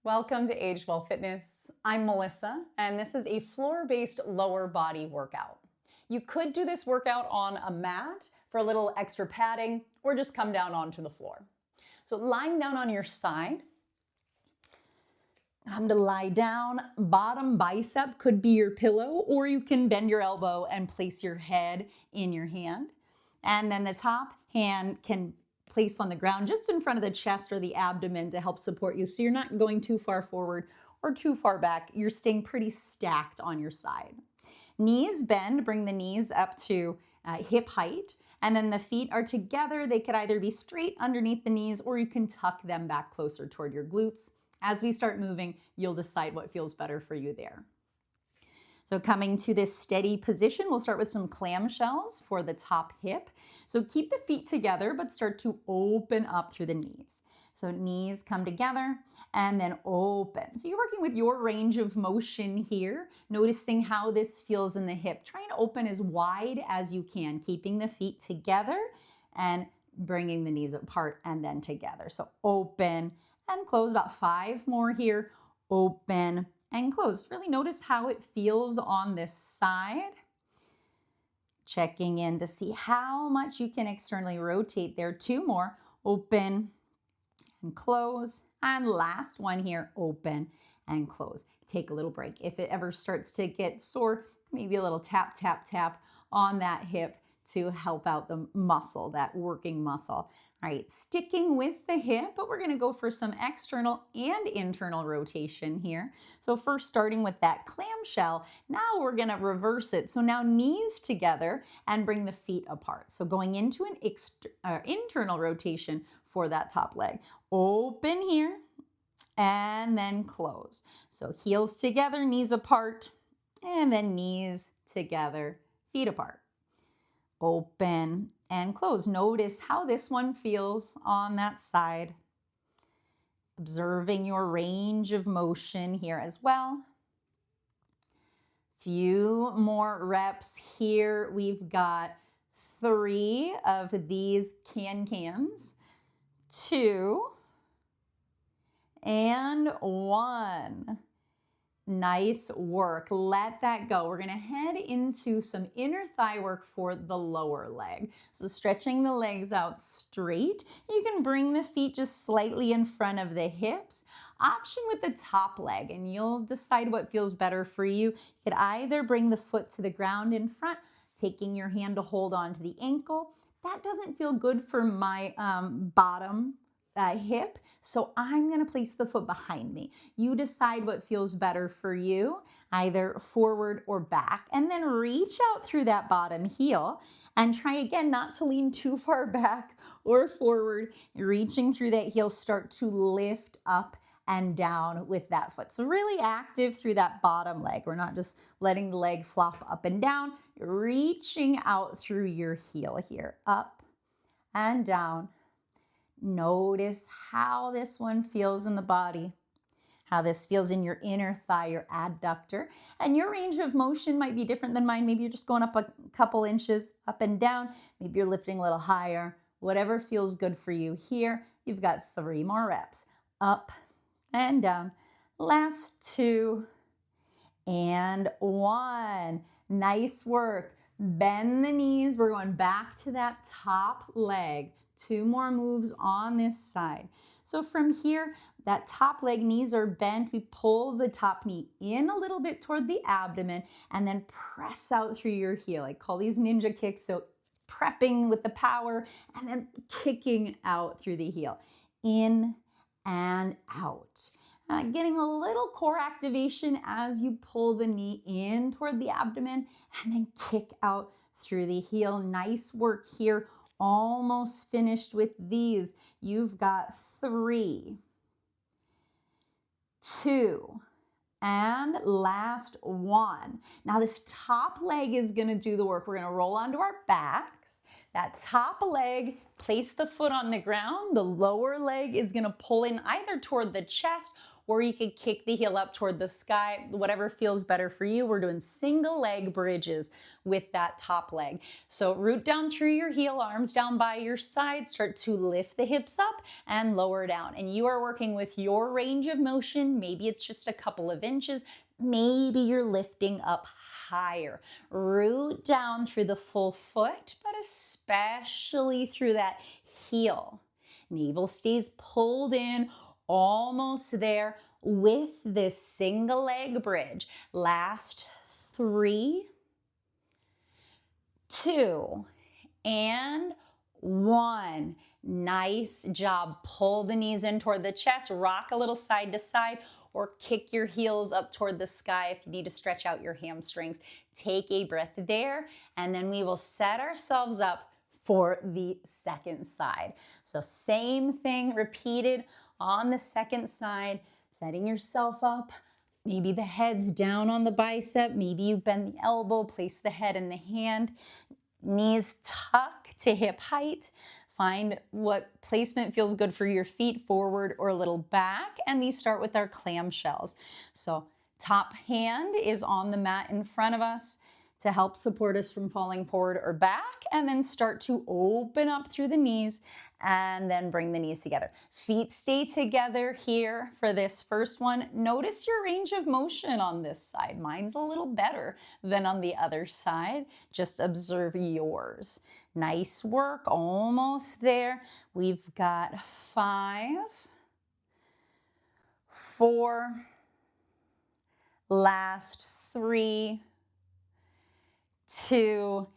Welcome to Age Well Fitness. I'm Melissa, and this is a floor-based lower body workout. You could do this workout on a mat for a little extra padding, or just come down onto the floor. So lying down on your side, come to lie down. Bottom bicep could be your pillow, or you can bend your elbow and place your head in your hand. And then the top hand can place on the ground just in front of the chest or the abdomen to help support you. So you're not going too far forward or too far back. You're staying pretty stacked on your side. Knees bend, bring the knees up to hip height. And then the feet are together. They could either be straight underneath the knees or you can tuck them back closer toward your glutes. As we start moving, you'll decide what feels better for you there. So coming to this steady position, we'll start with some clamshells for the top hip. So keep the feet together, but start to open up through the knees. So knees come together and then open. So you're working with your range of motion here, noticing how this feels in the hip. Try and open as wide as you can, keeping the feet together and bringing the knees apart and then together. So open and close, about 5 more here. Open and close. Really notice how it feels on this side. Checking in to see how much you can externally rotate there. 2 more. Open and close. And last one here, open and close. Take a little break. If it ever starts to get sore, maybe a little tap, tap, tap on that hip to help out the muscle, that working muscle. All right, sticking with the hip, but we're gonna go for some external and internal rotation here. So first starting with that clamshell, now we're gonna reverse it. So now knees together and bring the feet apart. So going into an internal rotation for that top leg. Open here and then close. So heels together, knees apart, and then knees together, feet apart. Open and close. Notice how this one feels on that side. Observing your range of motion here as well. Few more reps here. We've got 3 of these cans, 2, and 1. Nice work. Let that go. We're going to head into some inner thigh work for the lower leg. So stretching the legs out straight. You can bring the feet just slightly in front of the hips. Option with the top leg, and you'll decide what feels better for you. You could either bring the foot to the ground in front, taking your hand to hold on to the ankle. That doesn't feel good for my bottom hip, so I'm going to place the foot behind me. You decide what feels better for you, either forward or back, and then reach out through that bottom heel and try again not to lean too far back or forward. Reaching through that heel, start to lift up and down with that foot. So really active through that bottom leg. We're not just letting the leg flop up and down. You're reaching out through your heel here, up and down. Notice how this one feels in the body, how this feels in your inner thigh, your adductor. And your range of motion might be different than mine. Maybe you're just going up a couple inches up and down. Maybe you're lifting a little higher. Whatever feels good for you here. You've got 3 more reps. Up and down. Last 2 and 1. Nice work. Bend the knees. We're going back to that top leg. 2 more moves on this side. So from here, that top leg, knees are bent. We pull the top knee in a little bit toward the abdomen and then press out through your heel. I call these ninja kicks. So prepping with the power and then kicking out through the heel. In and out. Getting a little core activation as you pull the knee in toward the abdomen and then kick out through the heel. Nice work here. Almost finished with these. You've got 3, 2, and last 1. Now this top leg is going to do the work. We're going to roll onto our backs. That top leg, place the foot on the ground. The lower leg is going to pull in either toward the chest or you could kick the heel up toward the sky, whatever feels better for you. We're doing single leg bridges with that top leg. So root down through your heel, arms down by your side, start to lift the hips up and lower down. And you are working with your range of motion. Maybe it's just a couple of inches. Maybe you're lifting up higher. Root down through the full foot, but especially through that heel. Navel stays pulled in, almost there with this single leg bridge. Last 3, 2, and 1. Nice job. Pull the knees in toward the chest, rock a little side to side, or kick your heels up toward the sky if you need to stretch out your hamstrings. Take a breath there, and then we will set ourselves up for the second side. So same thing repeated on the second side, setting yourself up. Maybe the head's down on the bicep, maybe you bend the elbow, place the head in the hand, knees tuck to hip height. Find what placement feels good for your feet, forward or a little back, and we start with our clamshells. So top hand is on the mat in front of us to help support us from falling forward or back, and then start to open up through the knees and then bring the knees together. Feet stay together here for this first one. Notice your range of motion on this side. Mine's a little better than on the other side. Just observe yours. Nice work, almost there. We've got 5, 4, last 3, 2,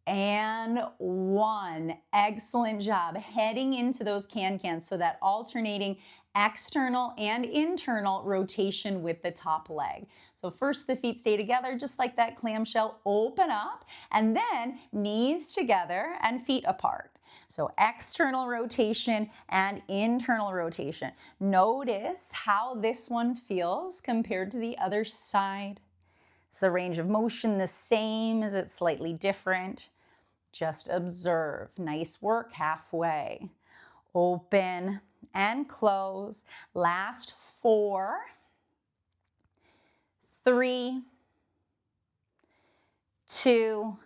and 1. Excellent job. Heading into those can-cans, so that alternating external and internal rotation with the top leg. So first the feet stay together just like that clamshell, open up, and then knees together and feet apart. So external rotation and internal rotation. Notice how this one feels compared to the other side. Is the range of motion the same? Is it slightly different? Just observe. Nice work halfway. Open and close. Last 4, 3, 2,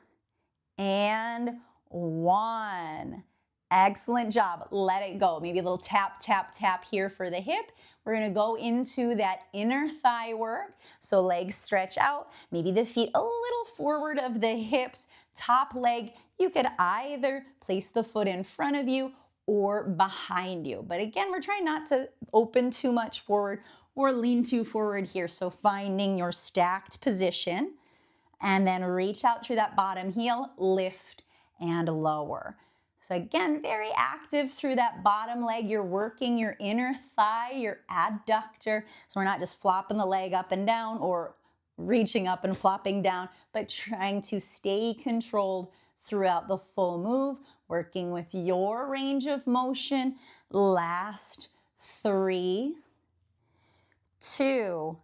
and 1. Excellent job. Let it go. Maybe a little tap, tap, tap here for the hip. We're going to go into that inner thigh work. So legs stretch out, maybe the feet a little forward of the hips. Top leg, you could either place the foot in front of you or behind you. But again, we're trying not to open too much forward or lean too forward here. So finding your stacked position, and then reach out through that bottom heel, lift and lower. So again, very active through that bottom leg. You're working your inner thigh, your adductor. So we're not just flopping the leg up and down or reaching up and flopping down, but trying to stay controlled throughout the full move, working with your range of motion. Last 3, 2,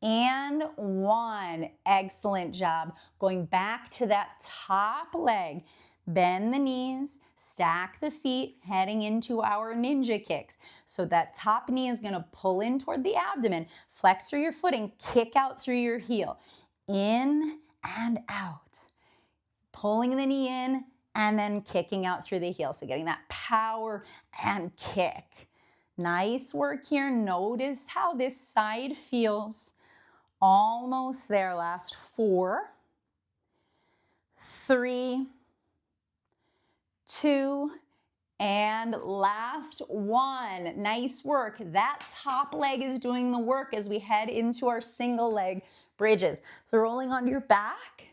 and 1. Excellent job. Going back to that top leg. Bend the knees, stack the feet, heading into our ninja kicks. So that top knee is going to pull in toward the abdomen, flex through your footing, kick out through your heel. In and out. Pulling the knee in and then kicking out through the heel. So getting that power and kick. Nice work here. Notice how this side feels. Almost there. Last 4, 3, 2, and last 1. Nice work. That top leg is doing the work as we head into our single leg bridges. So rolling onto your back,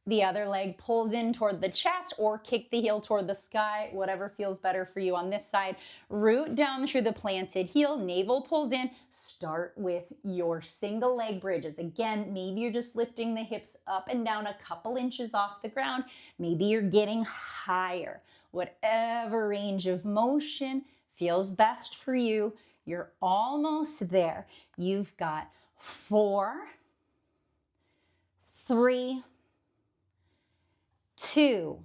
the other leg pulls in toward the chest, or kick the heel toward the sky, whatever feels better for you on this side. Root down through the planted heel, navel pulls in. Start with your single leg bridges. Again, maybe you're just lifting the hips up and down a couple inches off the ground. Maybe you're getting higher. Whatever range of motion feels best for you, you're almost there. You've got 4, 3, 2,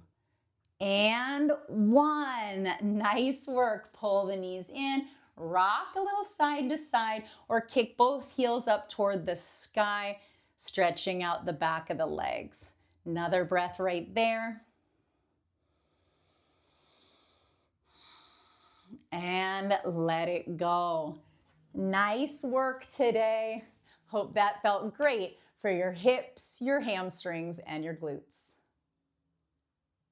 and 1. Nice work. Pull the knees in, Rock a little side to side or kick both heels up toward the sky, stretching out the back of the legs. Another breath right there. And let it go. Nice work today. Hope that felt great for your hips, your hamstrings, and your glutes.